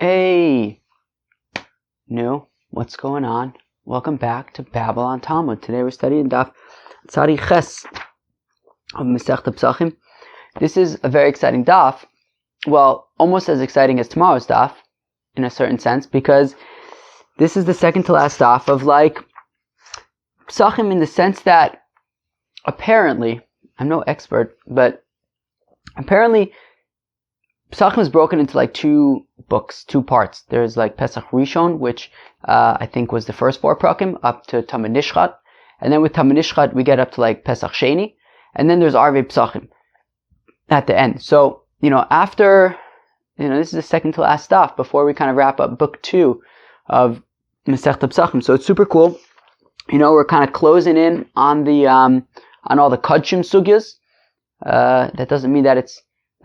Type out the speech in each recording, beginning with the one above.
Hey, what's going on? Welcome back to Babylon Talmud. Today we're studying Daf Tzadi Ches of Masechta Pesachim. This is a very exciting Daf. Well, almost as exciting as tomorrow's Daf, in a certain sense, because this is the second to last Daf of Pesachim, in the sense that apparently, I'm no expert, but apparently Pesachim is broken into two books, two parts. There's Pesach Rishon, which I think was the first 4 prakim, up to Tamid Nishchat. And then with Tamid Nishchat, we get up to Pesach Sheni. And then there's Arvei Pesachim at the end. So, after, this is the second to last stuff before we kind of wrap up book 2 of Masechta Pesachim. So it's super cool. We're kind of closing in on the, on all the Kodshim sugyas. That doesn't mean that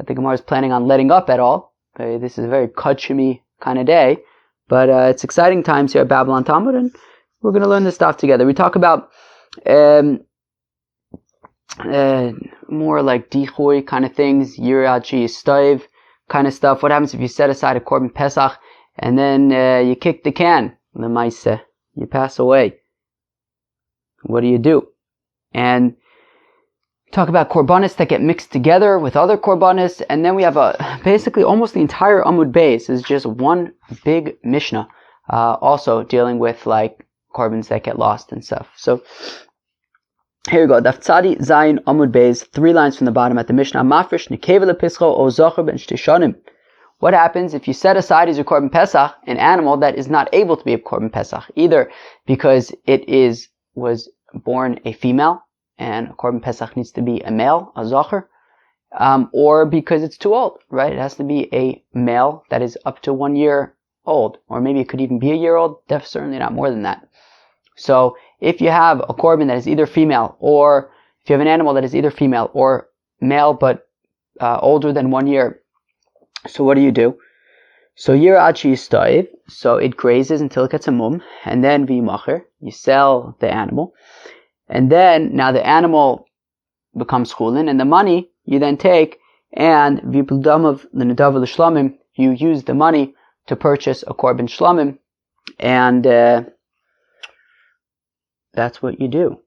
the Gemara is planning on letting up at all. This is a very Kodshimi kind of day. But it's exciting times here at Babylon Talmud, and we're going to learn this stuff together. We talk about more like dichui kind of things, yirachi stove kind of stuff. What happens if you set aside a Korban pesach and then you kick the can, lemaise, you pass away? What do? And talk about korbanos that get mixed together with other korbanos, and then we have basically almost the entire Amud Beis is just one big Mishnah, also dealing with korbans that get lost and stuff. So here we go. Daf Tzadi Zayin Amud Beis, 3 lines from the bottom at the Mishnah. Mafresh nekeva lepischo o zocher ben shtei. What happens if you set aside as your Korban Pesach an animal that is not able to be a Korban Pesach, either because it was born a female, and a Korban Pesach needs to be a male, a zocher, or because it's too old, right? It has to be a male that is up to 1 year old, or maybe it could even be a year old, certainly not more than that. So if you have a Korban that is either female, or if you have an animal that is either female or male but older than 1 year, so what do? So yirachi stove, so it grazes until it gets a mum, and then v'yimacher, you sell the animal. And then, now the animal becomes chulin, and the money you then take, and v'yipudamav l'nadav l'shlamim, you use the money to purchase a korban shlamim, and that's what you do.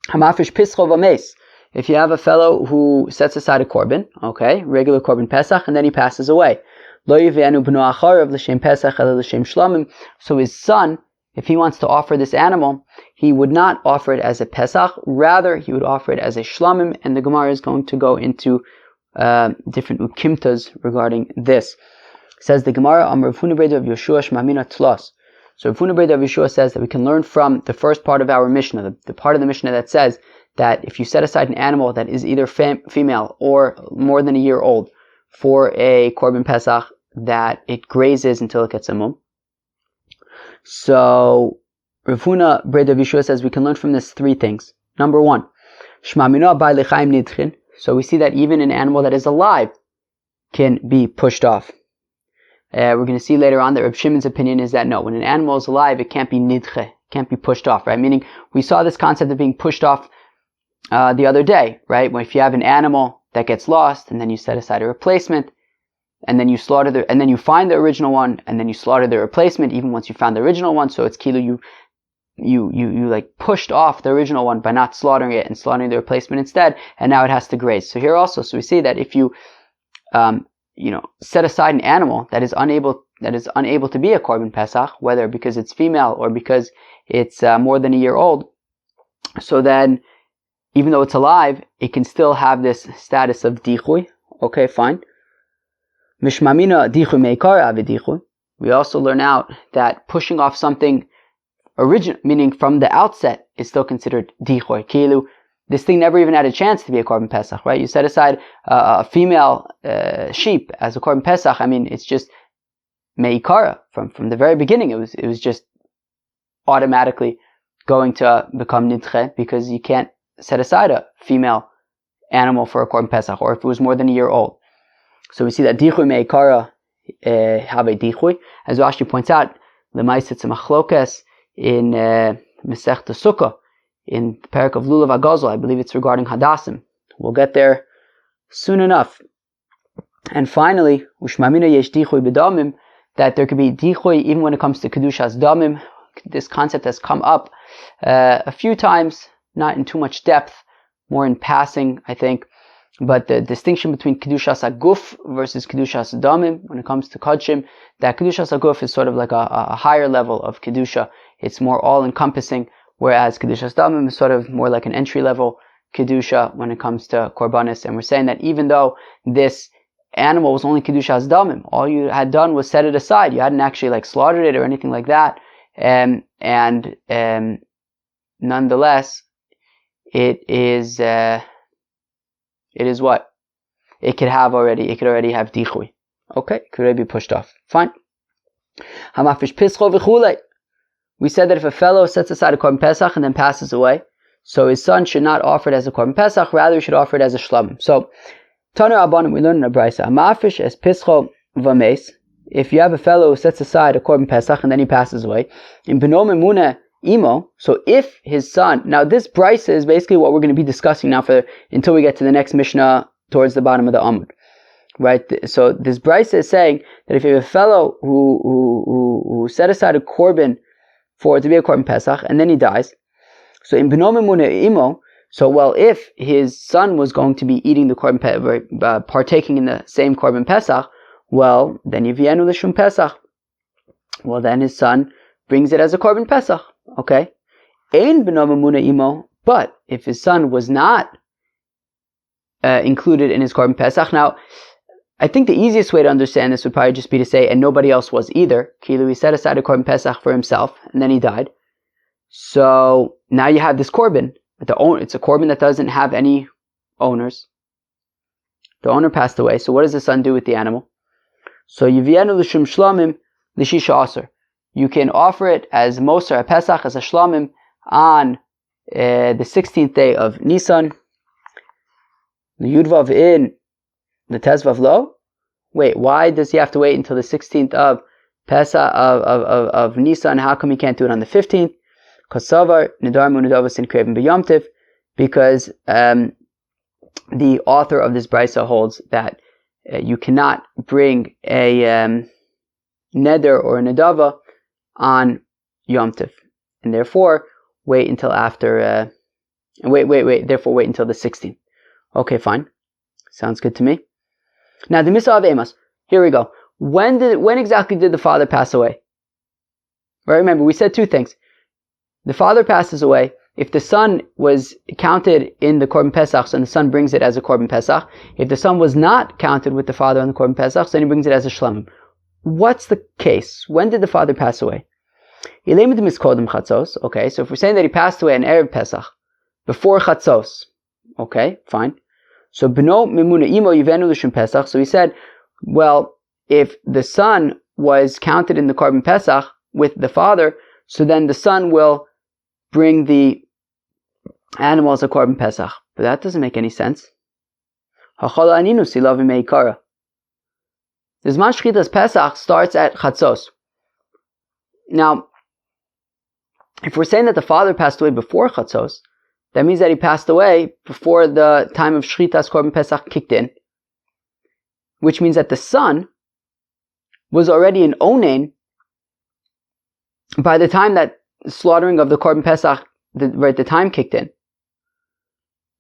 Hamafish pischo v'mes. If you have a fellow who sets aside a korban, okay, regular korban pesach, and then he passes away, lo yivenu b'no acharav l'shem pesach ela l'shem shlamim. So his son, if he wants to offer this animal, he would not offer it as a pesach, rather he would offer it as a shlamim, and the Gemara is going to go into different ukimtas regarding this. It says the Gemara, Amar Rav Huna bar Rav Yeshua shmamina tlos. So Rav Huna bar Rav Yeshua says that we can learn from the first part of our Mishnah, the part of the Mishnah that says that if you set aside an animal that is either female or more than a year old for a Korban Pesach, that it grazes until it gets a mum. So Rav Huna bar Rav Yeshua says we can learn from this 3 things. Number 1, shmamina bai lechaim nidchin. So we see that even an animal that is alive can be pushed off. We're going to see later on that Reb Shimon's opinion is that no, when an animal is alive, it can't be nidche, can't be pushed off, right? Meaning we saw this concept of being pushed off the other day, right? When if you have an animal that gets lost and then you set aside a replacement, and then you slaughter and then you find the original one, and then you slaughter the replacement even once you found the original one. So it's kilo you pushed off the original one by not slaughtering it and slaughtering the replacement instead, and now it has to graze. So here also, so we see that if you set aside an animal that is unable to be a Korban Pesach, whether because it's female or because it's more than a year old, so then even though it's alive, it can still have this status of dichui. Okay, fine. Mishmamina dichui meikar avidichui. We also learn out that pushing off something meaning from the outset, is still considered dichui. Kilu, this thing never even had a chance to be a Korban Pesach, right? You set aside a female sheep as a Korban Pesach. I mean, it's just meikara from the very beginning. It was just automatically going to become nidche, because you can't set aside a female animal for a Korban Pesach, or if it was more than a year old. So we see that dichui meikara have a dichui. As Rashi points out, lemais it's a machlokas in Masechta Sukkah, in the parak of Lulav Agazal. I believe it's regarding Hadassim. We'll get there soon enough. And finally, ushmamina yesh dichui b'damim, that there could be dichui even when it comes to kedushas damim. This concept has come up a few times, not in too much depth, more in passing, I think. But the distinction between kedushas aguf versus kedushas damim, when it comes to kodshim, that kedushas aguf is sort of like a higher level of kedusha. It's more all-encompassing, whereas kedushas damim is sort of more like an entry-level kedusha when it comes to korbanis. And we're saying that even though this animal was only kedushas damim, all you had done was set it aside. You hadn't actually like slaughtered it or anything like that. And nonetheless, it is what? It could already have dichui. Okay, it could already be pushed off. Fine. We said that if a fellow sets aside a korban pesach and then passes away, so his son should not offer it as a korban pesach, rather he should offer it as a shlamim. So, Tana Rabbanim, we learn in a braysa, amafish es pischo v'meis. If you have a fellow who sets aside a korban pesach and then he passes away, in beno memuna imo, so if his son, now this braysa is basically what we're going to be discussing now until we get to the next Mishnah towards the bottom of the Amud, right? So this braysa is saying that if you have a fellow who set aside a korban for it to be a korban pesach and then he dies, so in beno memuna imo, so well, if his son was going to be eating the korban, partaking in the same korban pesach, well, then yivienu l'shum pesach. Well, then his son brings it as a korban pesach. Okay. Ein b'no memuna imo. But if his son was not included in his korban pesach, now I think the easiest way to understand this would probably just be to say, and nobody else was either. Kilu, he set aside a korban pesach for himself, and then he died. So now you have this korban. It's a korban that doesn't have any owners. The owner passed away. So what does the son do with the animal? So yivienu l'shum shlamim l'shisha aser. You can offer it as moser a pesach, as a shlamim, on the 16th day of Nisan. The yudvav in the tezvav lo. Wait, why does he have to wait until the 16th of Pesach of Nisan? How come he can't do it on the 15th? Kosavar nidar munadavas in kreven b'yomtiv, because the author of this brisa holds that you cannot bring a neder or a nedava on Yom Tiv, and therefore wait until after. Therefore wait until the 16th. Okay, fine, sounds good to me. Now the Misa of Amos. Here we go. When exactly did the father pass away? Right. Remember, we said two things. The father passes away. If the son was counted in the Korban Pesach, so the son brings it as a Korban Pesach. If the son was not counted with the father on the Korban Pesach, then he brings it as a Shlamim. What's the case? When did the father pass away? Okay, so if we're saying that he passed away on Erev Pesach, before Chatzos, okay, fine. So Beno Mimuna Imo Yivenu L'Shum Pesach, so he said, well, if the son was counted in the Korban Pesach with the father, so then the son will bring the animal as a korban pesach. But that doesn't make any sense. The Zman Shchitas Pesach starts at Chatzos. Now, if we're saying that the father passed away before Chatzos, that means that he passed away before the time of Shchitas Korban Pesach kicked in, which means that the son was already an onen by the time that slaughtering of the Korban Pesach, the time kicked in.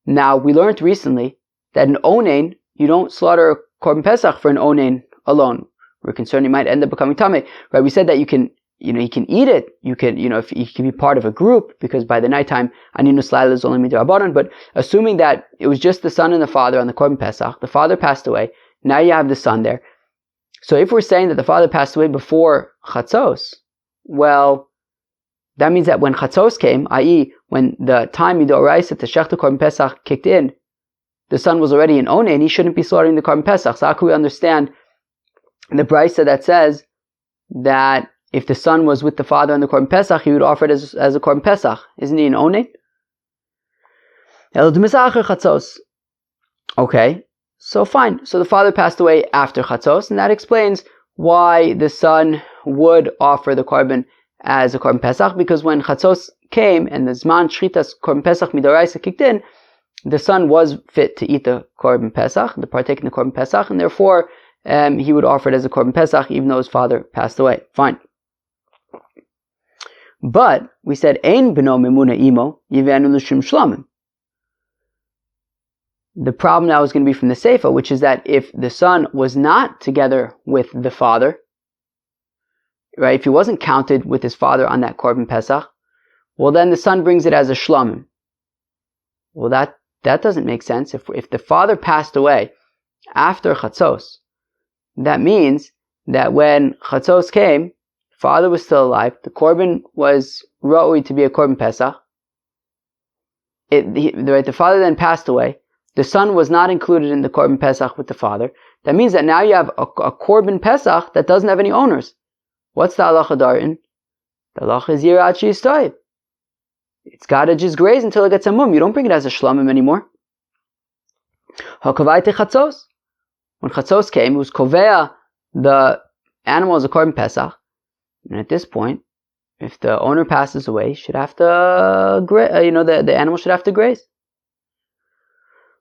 Now, we learned recently that an onen, you don't slaughter a Korban Pesach for an onen alone. We're concerned he might end up becoming tameh. Right? We said that you can eat it. You can, if he can be part of a group, because by the nighttime, aninus laila is only midrabanan. But assuming that it was just the son and the father on the Korban Pesach, the father passed away. Now you have the son there. So if we're saying that the father passed away before Chatzos, well, that means that when Chatzos came, i.e., when the time Midoraisa to Shechta Korban Pesach kicked in, the son was already an One, and he shouldn't be slaughtering the Korban Pesach. So how can we understand the brisa that says that if the son was with the father on the Korban Pesach, he would offer it as a Korban Pesach? Isn't he an One? Okay, so fine. So the father passed away after Chatzos, and that explains why the son would offer the Korban as a Korban Pesach, because when Chatzos came and the Zman Shchitas Korban Pesach Midoraisa kicked in, the son was fit to eat the Korban Pesach, to partake in the Korban Pesach, and therefore he would offer it as a Korban Pesach even though his father passed away. Fine. But we said, Ein b'no memuna imo yivenu l'shum shlamim. The problem now is going to be from the Seifa, which is that if the son was not together with the father, right, if he wasn't counted with his father on that Korban Pesach, well then the son brings it as a shlamim. Well that doesn't make sense. If the father passed away after Chatzos, that means that when Chatzos came, father was still alive, the Korban was ra'ui to be a Korban Pesach, the father then passed away, the son was not included in the Korban Pesach with the father. That means that now you have a Korban Pesach that doesn't have any owners. What's the halacha darin? The halacha is yirat she'yistoyib. It's got to just graze until it gets a mum. You don't bring it as a shlamim anymore. Hakavaite chatzos. When chatzos came, it was kovea the animal as a Korban Pesach. And at this point, if the owner passes away, should have to the animal should have to graze.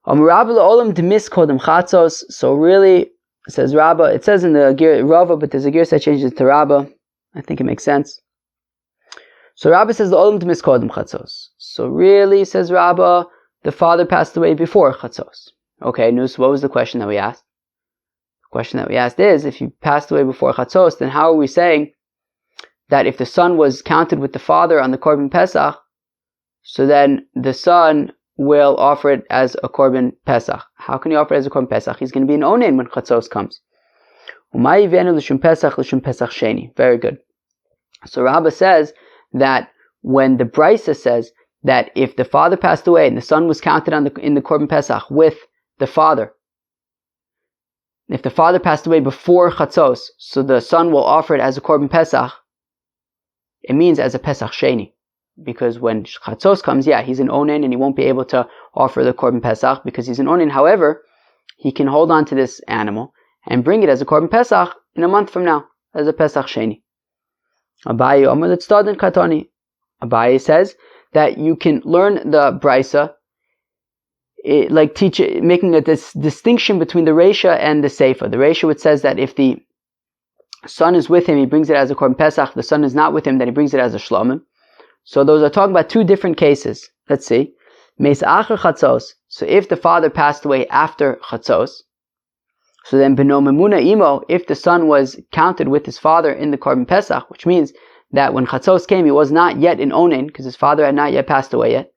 So really, says Rabbah, it says in the Rava, but there's a gear that changes to Rabbah. I think it makes sense. So Rabbah says the olam d'mis kodem chatzos. So really, says Rabbah, the father passed away before chatzos. Okay, Nus, what was the question that we asked? The question that we asked is, if you passed away before chatzos, then how are we saying that if the son was counted with the father on the Korban Pesach, so then the son will offer it as a Korban Pesach? How can he offer it as a Korban Pesach? He's going to be an onen when chatzos comes. Very good. So Rabbah says that when the Brisa says that if the father passed away and the son was counted in the Korban Pesach with the father, if the father passed away before chatzos, so the son will offer it as a Korban Pesach, it means as a Pesach Sheni. Because when chatzos comes, he's an onen and he won't be able to offer the Korban Pesach because he's an onen. However, he can hold on to this animal and bring it as a Korban Pesach in a month from now, as a Pesach Sheni. Abaye says that you can learn the Brisa, making a distinction between the Reisha and the Seifa. The Reisha, which says that if the son is with him, he brings it as a Korban Pesach. The son is not with him, then he brings it as a Shlomim. So those are talking about two different cases. Let's see. Meis acher chatzos. So if the father passed away after chatzos, so then b'no memuna imo, if the son was counted with his father in the Korban Pesach, which means that when chatzos came, he was not yet in onen, because his father had not yet passed away yet.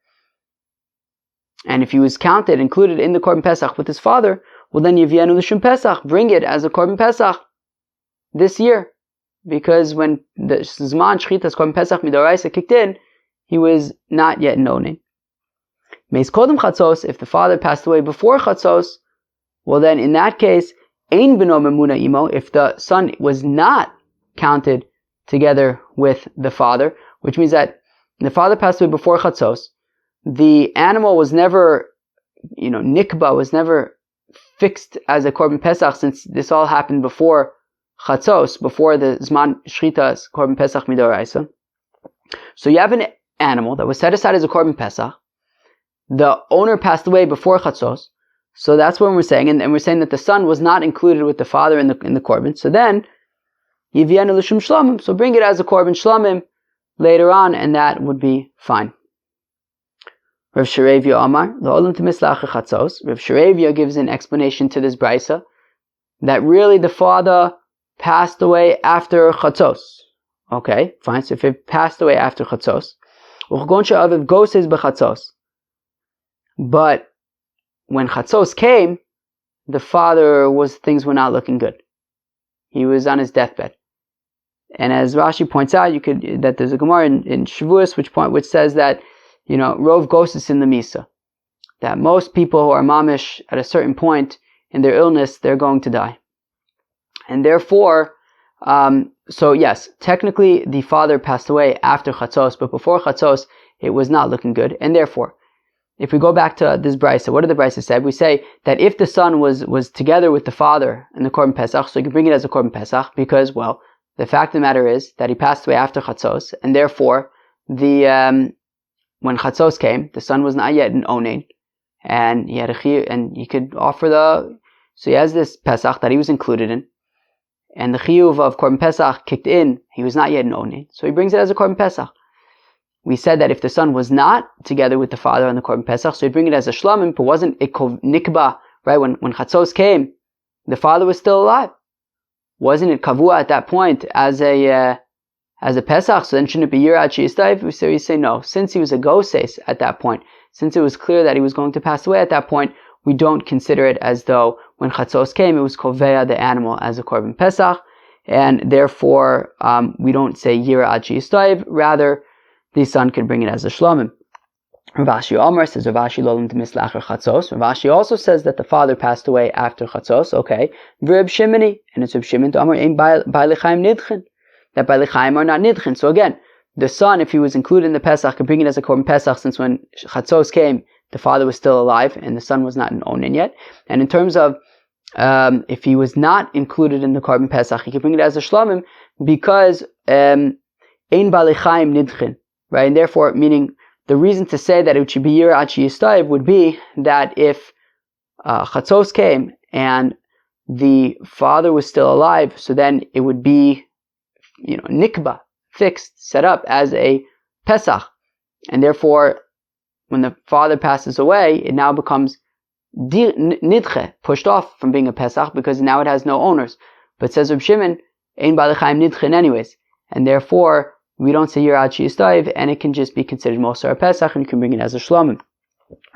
And if he was counted, included in the Korban Pesach with his father, well then yivienu l'shum Pesach, bring it as a Korban Pesach this year. Because when the Zman Shchitas Korban Pesach Midoraisa kicked in, he was not yet in onen. Meis kodem chatzos, if the father passed away before chatzos, well then in that case, ein b'no memuna imo, if the son was not counted together with the father, which means that the father passed away before chatzos, the animal was never, nikba, was never fixed as a Korban Pesach, since this all happened before chatzos, before the Zman Shchitas Korban Pesach Midoraisa. So you have an animal that was set aside as a Korban Pesach. The owner passed away before chatzos. So that's what we're saying, and we're saying that the son was not included with the father in the Korban. So then, yivienu l'shum shlamim. So bring it as a Korban shlamim later on, and that would be fine. Rav Sherevia Amar, l'olam t'mislach chatzos. Rav Sherevia gives an explanation to this brisa that really the father passed away after chatzos. Okay, fine. So if he passed away after chatzos, but when chatzos came, the father things were not looking good. He was on his deathbed. And as Rashi points out, that there's a Gemara in Shavuos which says that, rov gosis in the misa, that most people who are mamish at a certain point in their illness, they're going to die. And therefore, so yes, technically the father passed away after chatzos, but before chatzos, it was not looking good. And therefore, if we go back to this brisa, what did the brisa say? We say that if the son was together with the father in the Korban Pesach, so you can bring it as a Korban Pesach, because, well, the fact of the matter is that he passed away after chatzos, and therefore, when chatzos came, the son was not yet in onen, and he had and he could offer So he has this Pesach that he was included in, and the chiyuv of Korban Pesach kicked in. He was not yet an onin, so he brings it as a Korban Pesach. We said that if the son was not together with the father on the Korban Pesach, so he'd bring it as a shlamim, but wasn't a nikba, right? When Chatzos came, the father was still alive. Wasn't it kavua at that point as a Pesach? So then shouldn't it be Yirad She'istayv? So we say no. Since he was a goses at that point, since it was clear that he was going to pass away at that point, we don't consider it as though when Chatzos came, it was koveya the animal as a Korban Pesach, and therefore we don't say Yirad She'istayv. Rather, the son can bring it as a shlamim. Rav Ashi Omer says Rav Ashi lo l'mtemis la'achar Chatzos. Rav Ashi also says that the father passed away after Chatzos. Okay, Reb Shimoni, and it's Reb Shimon to Omer ein Baalei Chaim nidchen, that Baalei Chaim are not nidchen. So again, the son, if he was included in the Pesach, could bring it as a Korban Pesach, since when Chatzos came, the father was still alive and the son was not an onin yet. And in terms of if he was not included in the Korban Pesach, he could bring it as a shlamim because ein Baalei Chaim nidchen. Right, and therefore, meaning the reason to say that it should be Yirad She'istayv would be that if Chatzos came and the father was still alive, so then it would be, nikba, fixed, set up as a Pesach, and therefore, when the father passes away, it now becomes nidche, pushed off from being a Pesach because now it has no owners. But says Reb Shimon, ein Baalei Chaim nidchen anyways, and therefore we don't say Yirad She'istayv, and it can just be considered Mosar Pesach, and you can bring it as a shlamim.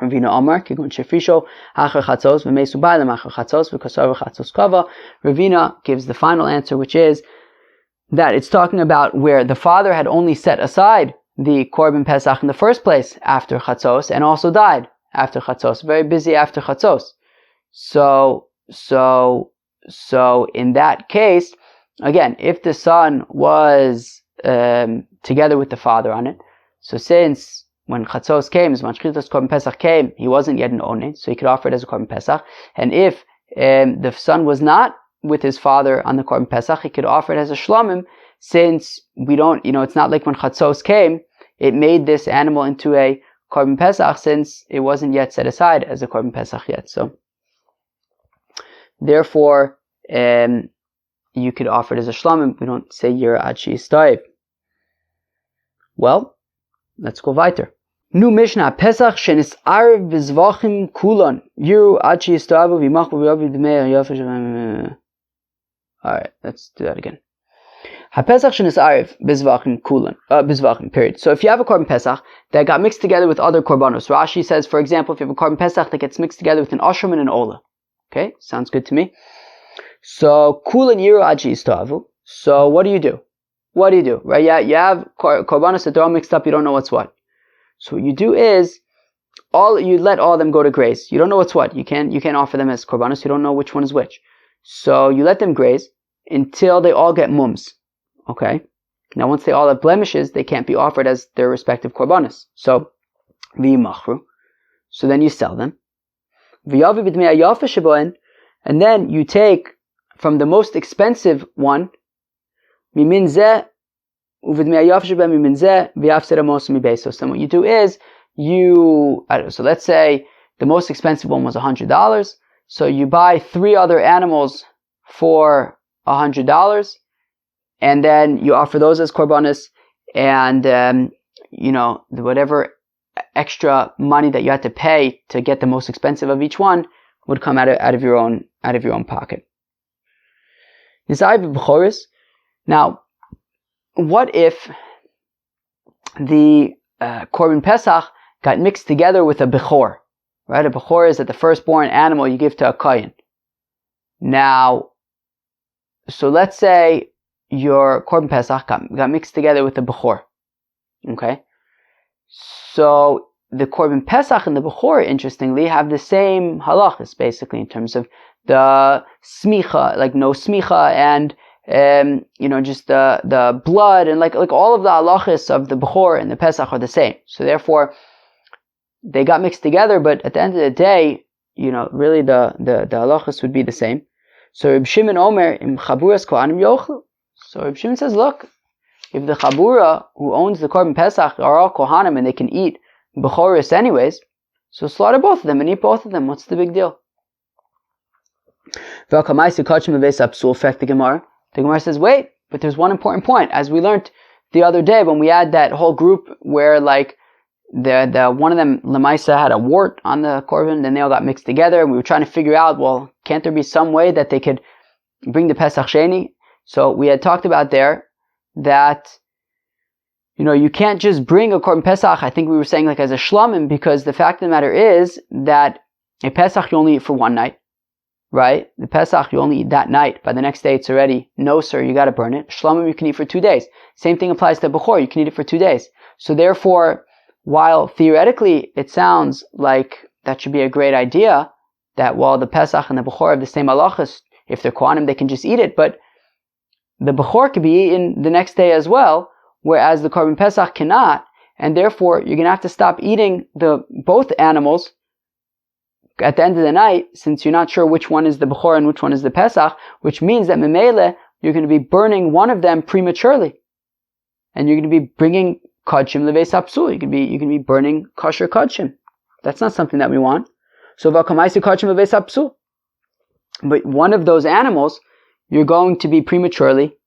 Ravina Amar, Kigun Shefrisho, Achar Chatzos, V'Mesu Ba'alim Achar Chatzos, V'Kosar Chatzos Kava. Ravina gives the final answer, which is that it's talking about where the father had only set aside the Korban Pesach in the first place after Chatzos, and also died after Chatzos, very busy after Chatzos. So in that case, again, if the son was together with the father on it. So since when Chatzos came, when Shchitas Korban Pesach came, he wasn't yet an onin, so he could offer it as a Korban Pesach. And if the son was not with his father on the Korban Pesach, he could offer it as a shlamim, since we don't, it's not like when Chatzos came, it made this animal into a Korban Pesach, since it wasn't yet set aside as a Korban Pesach yet. So therefore, you could offer it as a shlamim. We don't say Yirad She'istayv. Well, let's go weiter. Nu Mishnah Pesach shenis arv bezvachim kulon Yiru ad She'istayvu v'yimach v'yavi d'mei yafish. All right, let's do that again. HaPesach shenis arv bezvachim kulon bezvachim. Period. So if you have a Korban Pesach that got mixed together with other korbanos, Rashi says, for example, if you have a Korban Pesach that gets mixed together with an ashram and an ola. Okay, sounds good to me. So kulan yiru ad she'istayvu. So what do you do? What do you do? Right? Yeah, you have korbanos that they're all mixed up. You don't know what's what. So what you do is you let all of them go to graze. You don't know what's what. You can't offer them as korbanos. You don't know which one is which. So you let them graze until they all get mums. Okay. Now once they all have blemishes, they can't be offered as their respective korbanos. So v'yimachru. So then you sell them. V'yavi b'dmei hayafa shebohen, and then you take from the most expensive one, mimin zeh u'v'dmei hayafa shebohen mimin zeh v'yafsir amos mibeso. So what you do is so let's say the most expensive one was $100. So you buy 3 other animals for $100, and then you offer those as korbanos, and whatever extra money that you had to pay to get the most expensive of each one would come out of your own pocket. Now, what if the Korban Pesach got mixed together with a bechor? Right, a bechor is that the firstborn animal you give to a kohen. Now, so let's say your Korban Pesach got mixed together with the bechor. Okay, so the Korban Pesach and the bechor, interestingly, have the same halachas, basically, in terms of the smicha, like no smicha, and just the blood, and like all of the halachas of the bechor and the Pesach are the same. So therefore, they got mixed together, but at the end of the day, really the halachas would be the same. So Reb Shimon Omer im chaburas kohanim yochlu. So Reb Shimon says, look, if the chabura who owns the Korban Pesach are all kohanim and they can eat bechoris anyways, so slaughter both of them and eat both of them. What's the big deal? The Gemara says, wait, but there's one important point. As we learned the other day when we had that whole group where like the one of them, Lamaisa, had a wart on the Korban, then they all got mixed together, and we were trying to figure out, well, can't there be some way that they could bring the Pesach Sheni? So we had talked about there that, you can't just bring a Korban Pesach, I think we were saying like as a shlamim, because the fact of the matter is that a Pesach you only eat for one night, right? The Pesach you only eat that night. By the next day it's already, no sir, you gotta burn it. Shlamim you can eat for 2 days. Same thing applies to Bechor, you can eat it for 2 days. So therefore, while theoretically it sounds like that should be a great idea, that while the Pesach and the Bechor have the same halachas, if they're Kohanim they can just eat it, but the Bechor could be eaten the next day as well, whereas the Korban Pesach cannot, and therefore you're going to have to stop eating both animals at the end of the night, since you're not sure which one is the Bechor and which one is the Pesach, which means that Memele, you're going to be burning one of them prematurely. And you're going to be bringing Kodshim Leveis Hapsul. You can be burning kosher Kodshim. That's not something that we want. So Vakamaisi Kodshim Leveis Hapsul. But one of those animals, you're going to be prematurely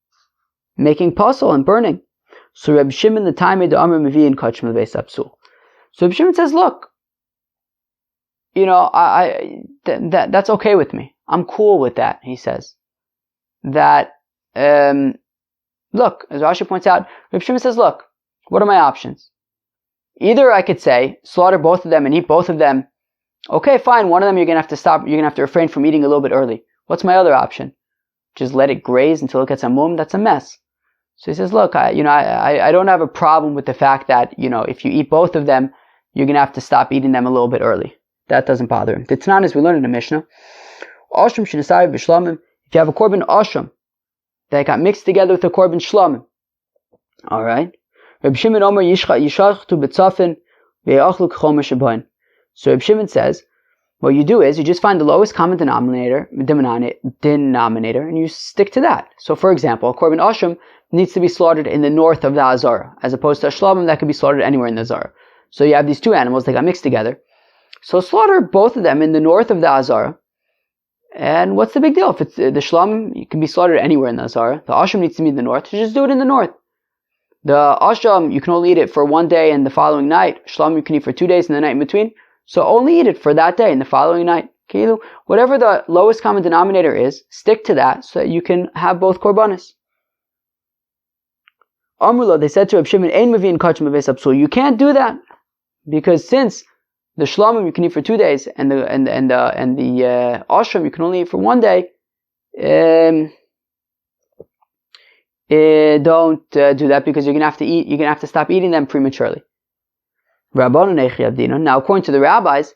making puzzle and burning. So Reb Shimon the time the Amr Mevi Kodshim Leveis Hapsul. So Reb Shimon says, look, that's okay with me. I'm cool with that, he says. That, look, as Rashi points out, Reb Shimon says, look, what are my options? Either I could say, slaughter both of them and eat both of them. Okay, fine, one of them you're going to have to stop, you're going to have to refrain from eating a little bit early. What's my other option? Just let it graze until it gets a mum? That's a mess. So he says, look, I don't have a problem with the fact that, if you eat both of them, you're going to have to stop eating them a little bit early. That doesn't bother him. The Tanan, as we learned in the Mishnah, Ashram Shinasari B'Shlamim, if you have a Korban Ashram that got mixed together with a Korban Shlamim, alright? Reb Shimon Omer Yishachtu B'Tzafin Ve'achlu K'chomer Shabayin. So Reb Shimon says, what you do is you just find the lowest common denominator, and you stick to that. So for example, a Korban Ashram needs to be slaughtered in the north of the Hazara, as opposed to a Shlamim that could be slaughtered anywhere in the Hazara. So you have these two animals, they got mixed together. So slaughter both of them in the north of the Hazara. And what's the big deal? If it's the Shlamim, it can be slaughtered anywhere in the Hazara. The Ashram needs to be in the north, so just do it in the north. The Ashram, you can only eat it for 1 day and the following night. Shlamim you can eat for 2 days and the night in between. So only eat it for that day and the following night. Whatever the lowest common denominator is, stick to that so that you can have both korbanos. Amrullah, they said to Reb Shimon, Ein Mevi'in Kodshim Leveis Hapsul. You can't do that, because since the Shlamim you can eat for 2 days and the Ashram you can only eat for 1 day, don't do that, because you're gonna have to stop eating them prematurely. Now, according to the rabbis,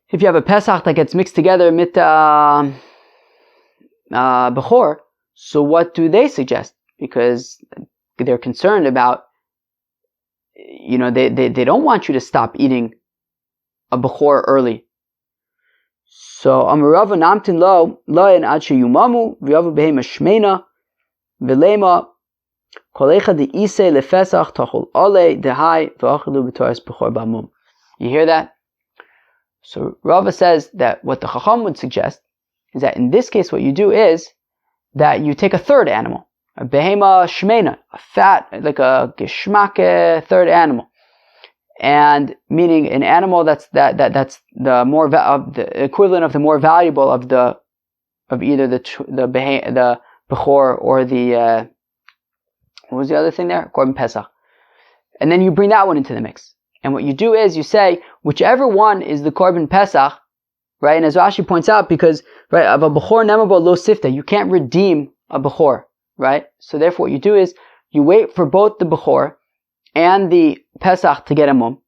if you have a Pesach that gets mixed together with Bechor, so what do they suggest? Because they're concerned about, they don't want you to stop eating a Bechor early. So, Amarava Namtin Lo, Loyan Adshe Yumamu, V'yavu Behema Shmeina, V'lema, Kolecha de Ise Lefesach, Tachol Ole, Dehai, V'achilu B'toras Bechor B'amum. You hear that? So Rava says that what the Chacham would suggest is that in this case what you do is that you take a third animal, a behema shmeina, a fat, like a geschmack third animal, and meaning an animal that's the more the equivalent of the more valuable of either the Bechor or the what was the other thing there? Korban Pesach. And then you bring that one into the mix. And what you do is you say, whichever one is the Korban Pesach, right? And as Rashi points out, because, right, of a Bechor nemabo lo sifta, you can't redeem a Bechor, right? So therefore what you do is, you wait for both the Bechor and the Pesach to get a mum.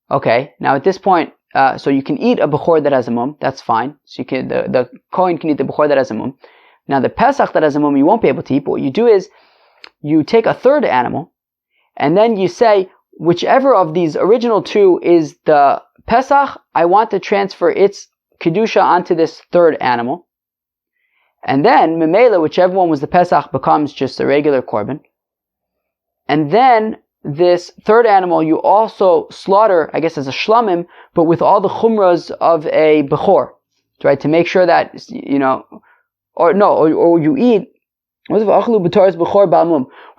Okay, now at this point, so you can eat a Bechor that has a mum, that's fine. So you can, the Kohen can eat the Bechor that has a mum. Now the Pesach that has a mum you won't be able to eat, but what you do is, you take a third animal, and then you say, whichever of these original two is the Pesach, I want to transfer its Kedusha onto this third animal. And then, Memela, whichever one was the Pesach, becomes just a regular Korban. And then, this third animal you also slaughter, I guess as a Shlamim, but with all the Chumras of a Bechor. right? To make sure that, or you eat. Well,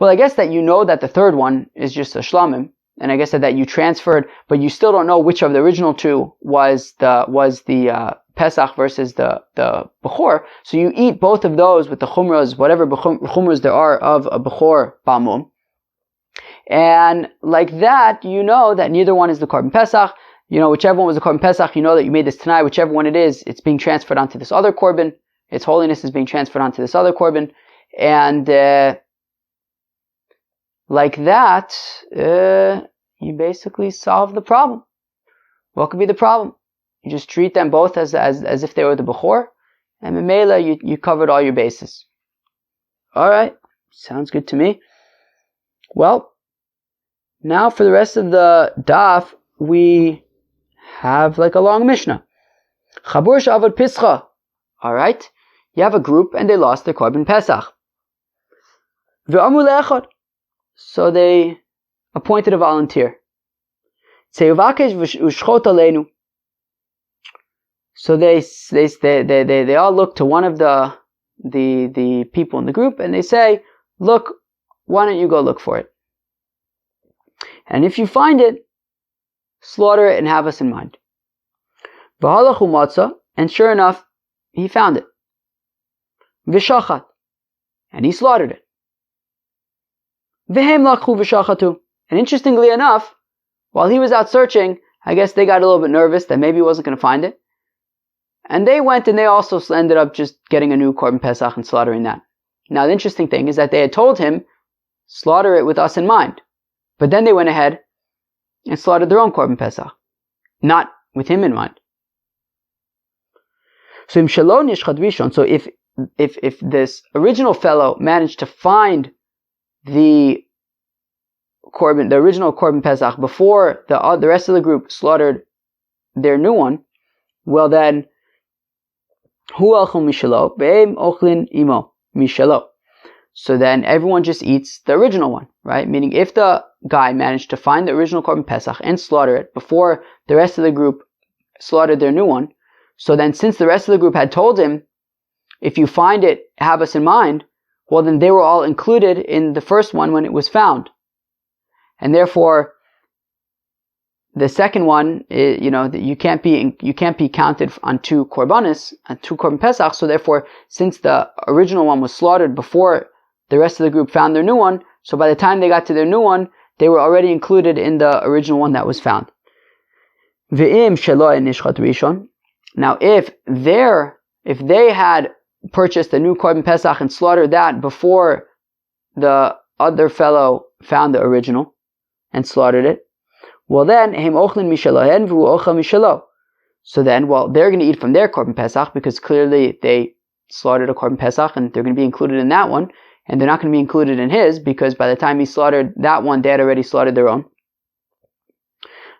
I guess that you know that the third one is just a shlamim, and I guess that you transferred, but you still don't know which of the original two was the Pesach versus the Bechor. So you eat both of those with the chumras, whatever chumras there are of a Bechor Bamum. And like that, you know that neither one is the Korban Pesach. Whichever one was the Korban Pesach, you know that you made this tonight. Whichever one it is, it's being transferred onto this other Korban. Its holiness is being transferred onto this other Korban. And like that, you basically solve the problem. What could be the problem? You just treat them both as if they were the Bechor, and Memela, you covered all your bases. Alright, sounds good to me. Well, now for the rest of the daf, we have like a long Mishnah. Chabur she'avad pischa. Alright, you have a group and they lost their Korban Pesach. Ve'amru le'echad. So they appointed a volunteer. Tzeyuvakesh v'shchot aleinu. So they all look to one of the people in the group and they say, look, why don't you go look for it? And if you find it, slaughter it and have us in mind. V'halachu matzah, and sure enough, he found it. V'shachat, and he slaughtered it. V'hem lakhu v'shachatu. And interestingly enough, while he was out searching, I guess they got a little bit nervous that maybe he wasn't going to find it. And they went and they also ended up just getting a new Korban Pesach and slaughtering that. Now the interesting thing is that they had told him, slaughter it with us in mind. But then they went ahead and slaughtered their own Korban Pesach, not with him in mind. So if this original fellow managed to find the original Korban Pesach before the rest of the group slaughtered their new one, well then, hu alchum mishalo, be'em ochlin imo mishalo. So then everyone just eats the original one, right? Meaning if the guy managed to find the original Korban Pesach and slaughter it before the rest of the group slaughtered their new one, so then since the rest of the group had told him, if you find it, have us in mind, well then they were all included in the first one when it was found. And therefore, the second one, you can't be counted on two korbanos, on two korban pesach. So therefore, since the original one was slaughtered before the rest of the group found their new one, so by the time they got to their new one, they were already included in the original one that was found. Ve'im shelo nishchat rishon. Now, if they had purchased a new korban pesach and slaughtered that before the other fellow found the original and slaughtered it, well then, hem ochlin mishalohen v'hu ochel mishalo. So then, they're going to eat from their korban pesach because clearly they slaughtered a korban pesach and they're going to be included in that one, and they're not going to be included in his because by the time he slaughtered that one, they had already slaughtered their own.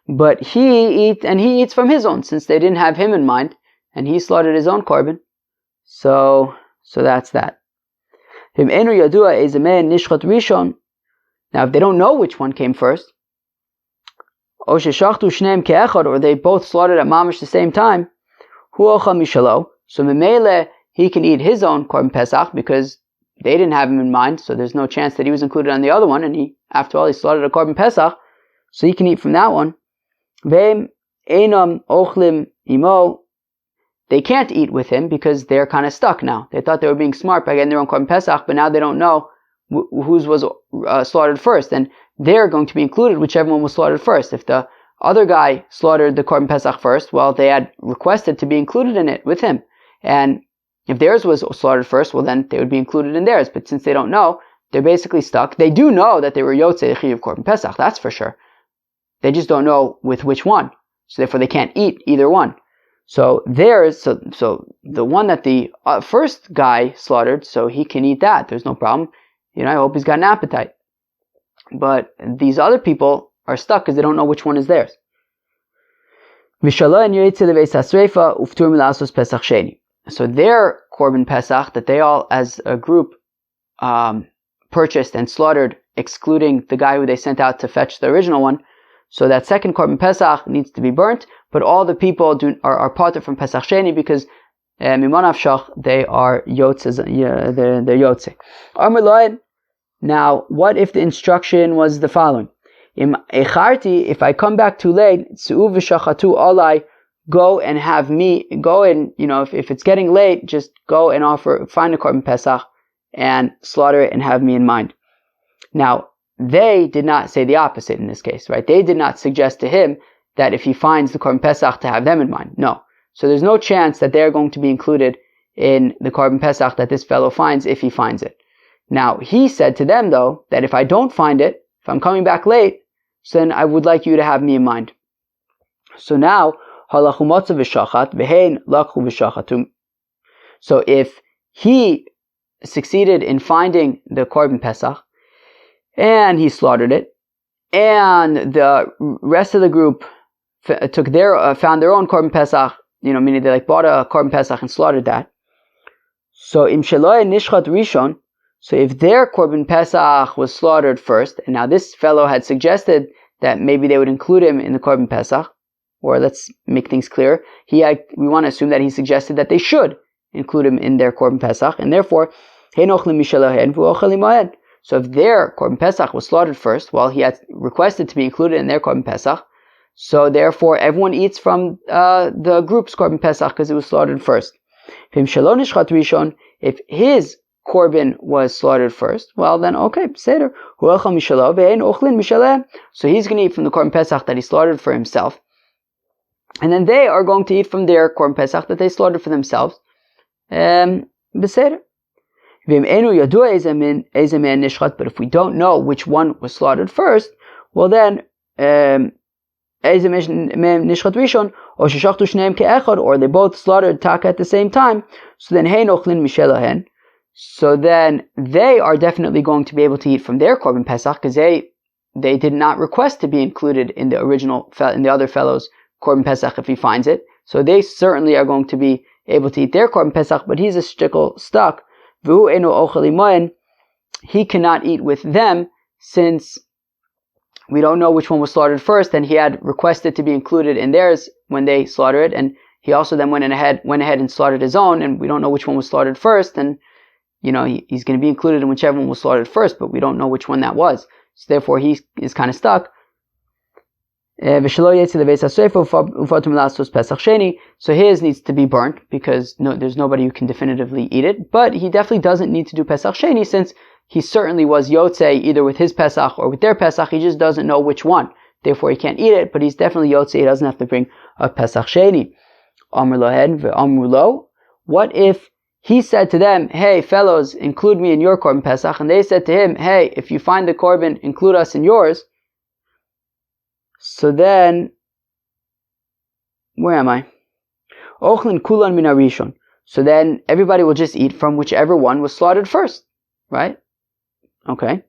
But he eats from his own since they didn't have him in mind, and he slaughtered his own korban. So that's that. Him enu yadua ezemen nishchat rishon. Now, if they don't know which one came first, or they both slaughtered at mamash the same time, so memele, he can eat his own korban pesach because they didn't have him in mind, so there's no chance that he was included on the other one, and after all, he slaughtered a korban pesach, so he can eat from that one. They can't eat with him because they're kind of stuck now. They thought they were being smart by getting their own korban pesach, but now they don't know whose was slaughtered first, and they're going to be included whichever one was slaughtered first. If the other guy slaughtered the korban pesach first, well, they had requested to be included in it with him, and if theirs was slaughtered first, well then they would be included in theirs. But since they don't know, they're basically stuck. They do know that they were yotzei chiyuv korban pesach, that's for sure. They just don't know with which one, so therefore they can't eat either one. So so the one that the first guy slaughtered, so he can eat that. There's no problem. I hope he's got an appetite. But these other people are stuck because they don't know which one is theirs. So their Korban Pesach that they all as a group purchased and slaughtered, excluding the guy who they sent out to fetch the original one, so that second Korban Pesach needs to be burnt, but all the people are parted from Pesach Sheni because they are Yotze, they're Yotze. Now, what if the instruction was the following? If I come back too late, go and have me, if it's getting late, just go and find a Korban Pesach and slaughter it and have me in mind. Now, they did not say the opposite in this case, right? They did not suggest to him that if he finds the Korban Pesach to have them in mind. No. So there's no chance that they're going to be included in the Korban Pesach that this fellow finds if he finds it. Now, he said to them, though, that if I don't find it, if I'm coming back late, so then I would like you to have me in mind. So now, so if he succeeded in finding the Korban Pesach, and he slaughtered it, and the rest of the group found their own Korban Pesach, meaning they bought a Korban Pesach and slaughtered that. So im sheloy nishchat rishon, so if their Korban Pesach was slaughtered first, and now this fellow had suggested that maybe they would include him in the Korban Pesach, or let's make things clear, we want to assume that he suggested that they should include him in their Korban Pesach, and therefore, so if their Korban Pesach was slaughtered first, he had requested to be included in their Korban Pesach, so therefore everyone eats from the group's Korban Pesach because it was slaughtered first. If his Korban was slaughtered first, well then okay, Seder. So he's going to eat from the Korban Pesach that he slaughtered for himself, and then they are going to eat from their Korban Pesach that they slaughtered for themselves. Beseder. But if we don't know which one was slaughtered first, well then, or they both slaughtered taka at the same time, so then they are definitely going to be able to eat from their Korban Pesach, because they did not request to be included in the other fellow's Korban Pesach if he finds it, so they certainly are going to be able to eat their Korban Pesach, but he's a shtickle stuck. He cannot eat with them since we don't know which one was slaughtered first, and he had requested to be included in theirs when they slaughtered it, and he also then went ahead and slaughtered his own, and we don't know which one was slaughtered first, and he's going to be included in whichever one was slaughtered first, but we don't know which one that was. So therefore he is kind of stuck. So his needs to be burnt because there's nobody who can definitively eat it, but he definitely doesn't need to do Pesach Sheni since he certainly was Yotzei either with his Pesach or with their Pesach. He just doesn't know which one. Therefore he can't eat it, but he's definitely Yotzei. He doesn't have to bring a Pesach Sheni. What if he said to them, hey fellows, include me in your Korban Pesach, and they said to him, hey, if you find the Korban, include us in yours. So then, where am I? Ochlin kulan min harishon. So then everybody will just eat from whichever one was slaughtered first, right? Okay.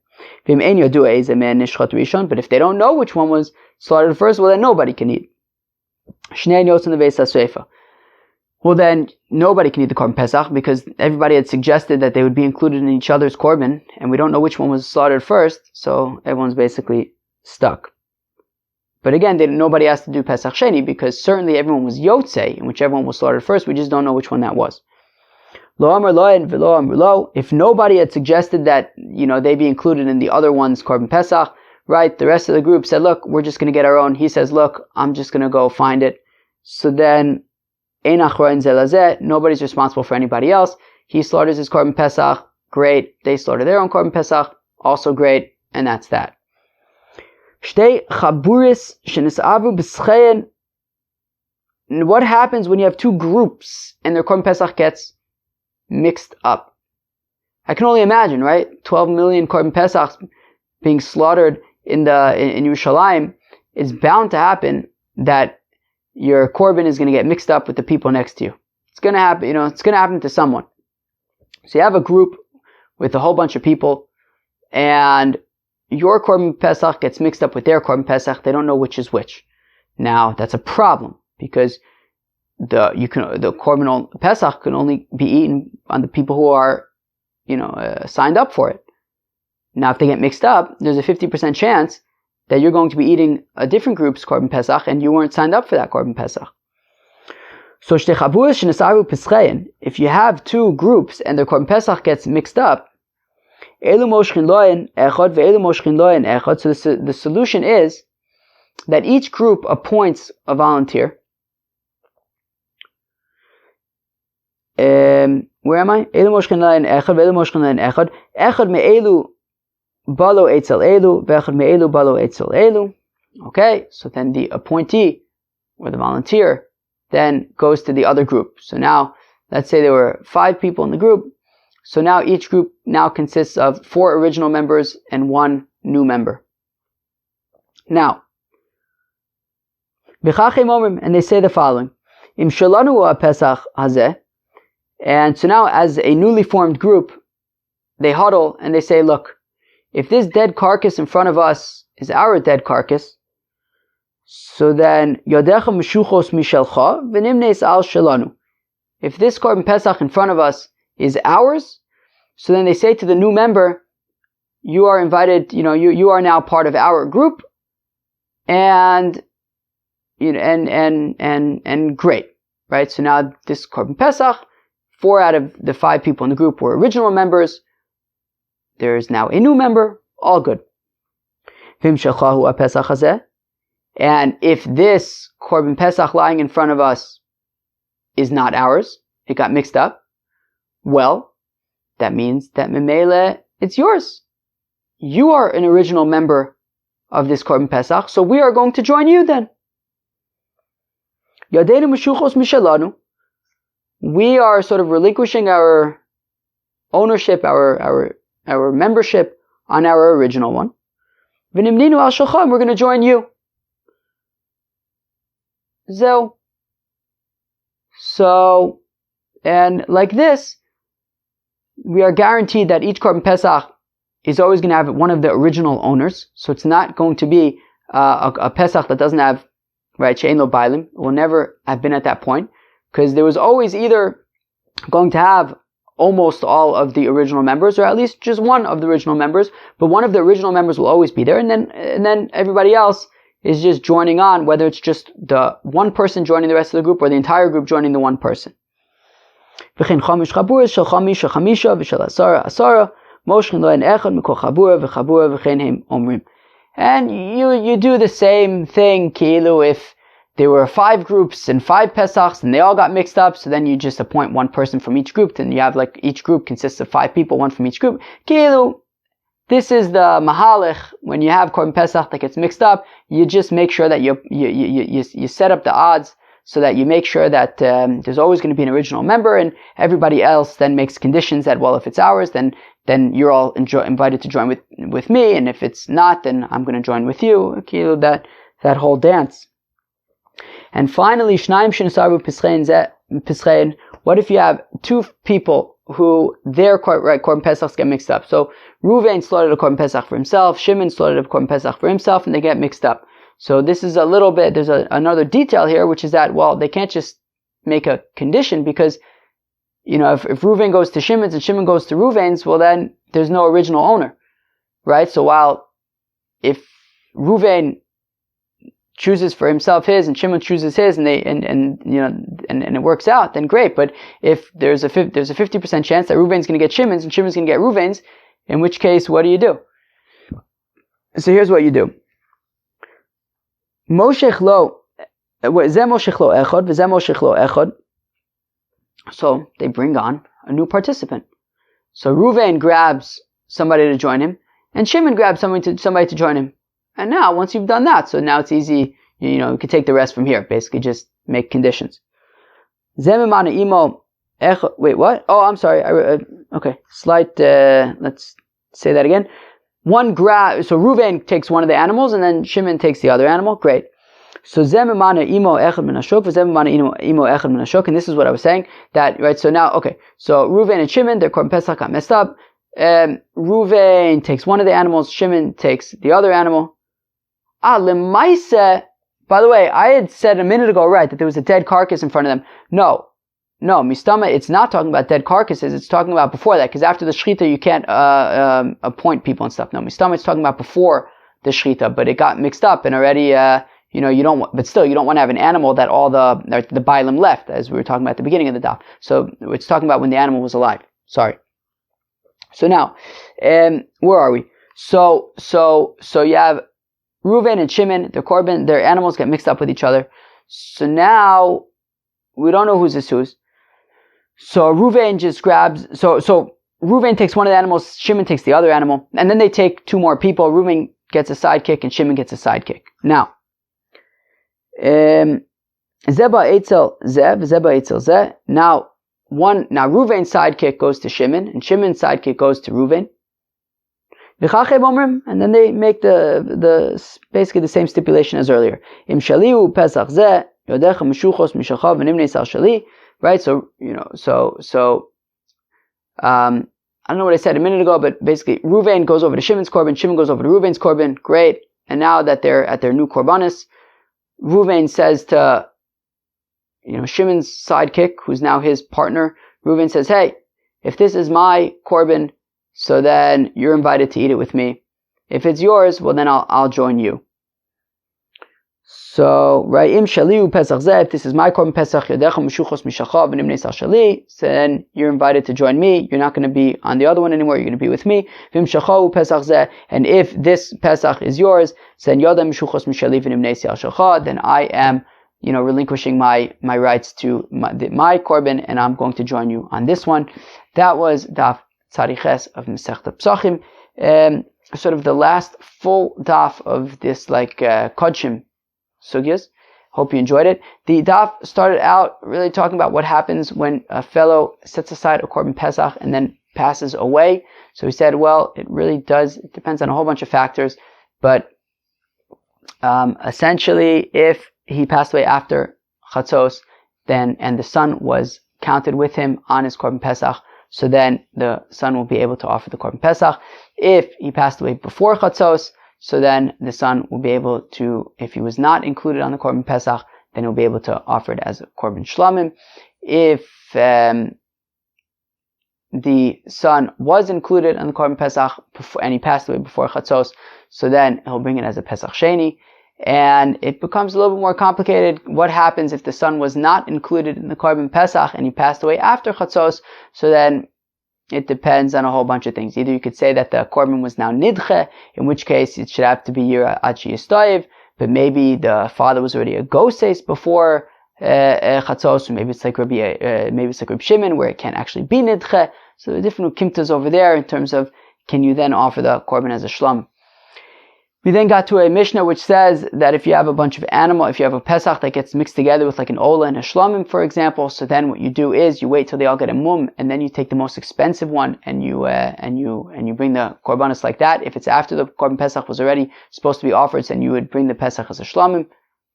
But if they don't know which one was slaughtered first, well then nobody can eat. Well then nobody can eat the Korban Pesach because everybody had suggested that they would be included in each other's Korban, and we don't know which one was slaughtered first, so everyone's basically stuck. But again, nobody has to do Pesach Sheni because certainly everyone was Yotzei, and whichever one was slaughtered first, we just don't know which one that was. Lo amar lo and v'lo amar lo. If nobody had suggested that they be included in the other one's Korban Pesach, right? The rest of the group said, "Look, we're just going to get our own." He says, "Look, I'm just going to go find it." So then, ein achroin zelazeh. Nobody's responsible for anybody else. He slaughters his Korban Pesach. Great. They slaughter their own Korban Pesach. Also great. And that's that. What happens when you have two groups and their Korban Pesach gets mixed up? I can only imagine, right? 12 million Korban Pesachs being slaughtered in Yerushalayim. It's bound to happen that your Korban is going to get mixed up with the people next to you. It's going to happen, it's going to happen to someone. So you have a group with a whole bunch of people, and your Korban Pesach gets mixed up with their Korban Pesach. They don't know which is which. Now, that's a problem because the Korban Pesach can only be eaten on the people who are, signed up for it. Now, if they get mixed up, there's a 50% chance that you're going to be eating a different group's Korban Pesach and you weren't signed up for that Korban Pesach. So if you have two groups and their Korban Pesach gets mixed up, so the solution is that each group appoints a volunteer. Where am I? Okay, so then the appointee or the volunteer then goes to the other group. So now, let's say there were 5 people in the group. So now each group now consists of 4 original members and 1 new member. Now, and they say the following: Im shalanu pesach hazeh. And so now, as a newly formed group, they huddle and they say, look, if this dead carcass in front of us is our dead carcass, so then yodecha meshuchos mishelcha v'nimnes al shalanu. If this Korban Pesach in front of us is ours, so then they say to the new member, you are invited, you are now part of our group, and great, right? So now this Korban Pesach, 4 out of the 5 people in the group were original members. There is now a new member, all good. And if this Korban Pesach lying in front of us is not ours, it got mixed up, well, that means that memele, it's yours. You are an original member of this Korban Pesach, so we are going to join you then. Yadeinu meshuchos mishalanu. We are sort of relinquishing our ownership, our membership on our original one. V'nimninu al shalcha, we're going to join you. So, and like this, we are guaranteed that each Korban Pesach is always going to have one of the original owners. So it's not going to be a Pesach that doesn't have, right, she'ein lo bailim. It will never have been at that point, because there was always either going to have almost all of the original members, or at least just one of the original members, but one of the original members will always be there, and then everybody else is just joining on, whether it's just the one person joining the rest of the group or the entire group joining the one person. And you do the same thing, kilu, if there were 5 groups and 5 Pesachs and they all got mixed up, so then you just appoint one person from each group, then you have like each group consists of 5 people, one from each group. Kilu, this is the mahalech. When you have Korban Pesach that gets mixed up, you just make sure that you set up the odds so that you make sure that there's always going to be an original member, and everybody else then makes conditions that, well, if it's ours, then you're all invited to join with me, and if it's not, then I'm going to join with you. That whole dance. And finally, Shnaim shenesaru Peschain. What if you have 2 people who their Korban Pesachs get mixed up? So Ruvain slaughtered a Korban Pesach for himself, Shimon slaughtered a Korban Pesach for himself, and they get mixed up. So this is a little bit, there's another detail here, which is that, well, they can't just make a condition, because, if Ruvain goes to Shimon's and Shimon goes to Ruvain's, well then there's no original owner, right? So while if Ruvain chooses for himself his and Shimon chooses his, and it works out, then great. But if there's a 50% chance that Ruvain's going to get Shimon's and Shimon's going to get Ruvain's, in which case, what do you do? So here's what you do. Moshech lo echad, v'zeh moshech lo echad. So they bring on a new participant. So Ruvain grabs somebody to join him, and Shimon grabs somebody to join him. And now, once you've done that, so now it's easy, you can take the rest from here. Basically, just make conditions. Wait, what? Oh, I'm sorry. Okay, let's say that again. So Ruvain takes one of the animals, and then Shimon takes the other animal. Great. So and this is what I was saying, that, right, so now, okay, so Ruvain and Shimon, their Korban Pesach got messed up. Ruvain takes one of the animals, Shimon takes the other animal. Lemaise, by the way, I had said a minute ago, right, that there was a dead carcass in front of them. No, Mistama, it's not talking about dead carcasses, it's talking about before that, because after the Shechita you can't appoint people and stuff. No, Mistama, it's talking about before the Shechita, but it got mixed up, and already you don't want to have an animal that all the bailim left, as we were talking about at the beginning of the daf. So it's talking about when the animal was alive. Sorry. So now, where are we? So you have Reuven and Shimon, their Korban, their animals get mixed up with each other. So now, we don't know who's this who's. So Reuven just grabs, so Reuven takes one of the animals, Shimon takes the other animal, and then they take two more people. Reuven gets a sidekick and Shimon gets a sidekick. Now, Zeba Eitzel Zev, Zeba Eitzel Zeh. Now Reuven's sidekick goes to Shimon, and Shimon's sidekick goes to Reuven. And then they make the basically the same stipulation as earlier. Im shaliu pesach zeh yodecha meshuchos mishachav v'nimnei sal shali. Right, so I don't know what I said a minute ago, but basically Reuven goes over to Shimon's Korban, Shimon goes over to Reuven's Korban. Great, and now that they're at their new Korbanis, Reuven says to Shimon's sidekick, who's now his partner, Reuven says, "Hey, if this is my Korban, so then you're invited to eat it with me. If it's yours, well then I'll join you." So, right, im shaliu pesach zeh, if this is my Korban pesach, yodecha meshuchos mishachav v'nimnei sal shali, so then you're invited to join me. You're not going to be on the other one anymore. You're going to be with me. V'im shachahu pesach zeh, and if this pesach is yours, so then yoda meshuchos mishali v'nimnei sal shacha, then I am relinquishing my rights to my Korban, and I'm going to join you on this one. That was daf Tzadiches of Masechta Pesachim, sort of the last full daf of this Kodshim sugyas. Hope you enjoyed it. The daf started out really talking about what happens when a fellow sets aside a Korban Pesach and then passes away. So he said, well, it depends on a whole bunch of factors, but essentially, if he passed away after Chatzos, and the son was counted with him on his Korban Pesach, so then the son will be able to offer the Korban Pesach. If he passed away before Chatzos, so then the son will be able to, if he was not included on the Korban Pesach, then he'll be able to offer it as a Korban Shlamim. If the son was included on the Korban Pesach and he passed away before Chatzos, so then he'll bring it as a Pesach Sheni. And it becomes a little bit more complicated. What happens if the son was not included in the Korban Pesach and he passed away after Chatzos? So then it depends on a whole bunch of things. Either you could say that the Korban was now Nidche, in which case it should have to be Yira Achi Yistoyev, but maybe the father was already a Goses before Chatzos, or maybe it's like Rabbi Shimon, where it can't actually be Nidche. So there are different ukimtas over there in terms of, can you then offer the Korban as a Shlam? We then got to a Mishnah which says that if you have a bunch of if you have a Pesach that gets mixed together with like an Ola and a Shlamim, for example, so then what you do is you wait till they all get a Mum, and then you take the most expensive one and you bring the Korbanos like that. If it's after the Korban Pesach was already supposed to be offered, then you would bring the Pesach as a Shlamim.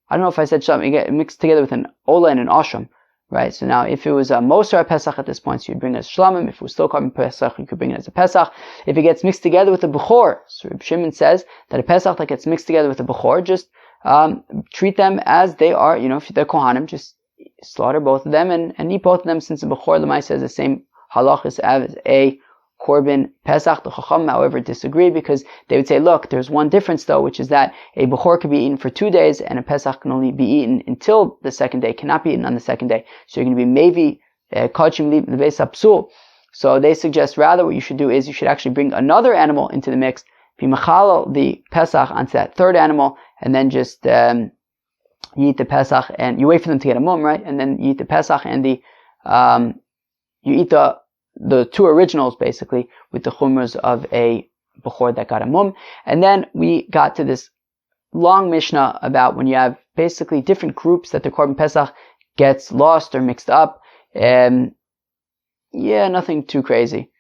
I don't know if I said Shlamim, you get mixed together with an Ola and an Asham. Right, so now if it was a Mosar Pesach at this point, so you'd bring it as Shlamim. If it was still Korban Pesach, you could bring it as a Pesach. If it gets mixed together with a Bechor, so Reb Shimon says that a Pesach that gets mixed together with a Bechor, just treat them as they are, if they're Kohanim, just slaughter both of them and eat both of them, since the Bechor Lemai says the same halachas as a Korban Pesach. The Chacham, however, disagree, because they would say, look, there's one difference though, which is that a Bechor could be eaten for 2 days, and a Pesach can only be eaten until the second day, cannot be eaten on the second day. So you're going to be maybe Kodshim the Beis Hapsul. So they suggest rather what you should do is you should actually bring another animal into the mix, be Mechalal the Pesach onto that third animal, and then just you eat the Pesach, and you wait for them to get a mum, right? And then you eat the Pesach and you eat the two originals, basically, with the chumras of a Bechor that got a mum. And then we got to this long Mishnah about when you have basically different groups that the Korban Pesach gets lost or mixed up. Nothing too crazy.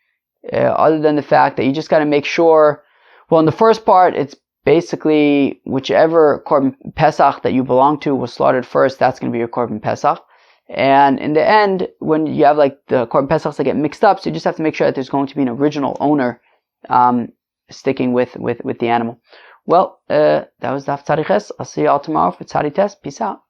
Other than the fact that you just got to make sure, well, in the first part, it's basically whichever Korban Pesach that you belong to was slaughtered first, that's going to be your Korban Pesach. And in the end, when you have like the Korban Pesachs that get mixed up, so you just have to make sure that there's going to be an original owner sticking with the animal. Well, that was Daf Tzadiches. I'll see you all tomorrow for Tzadi Test. Peace out.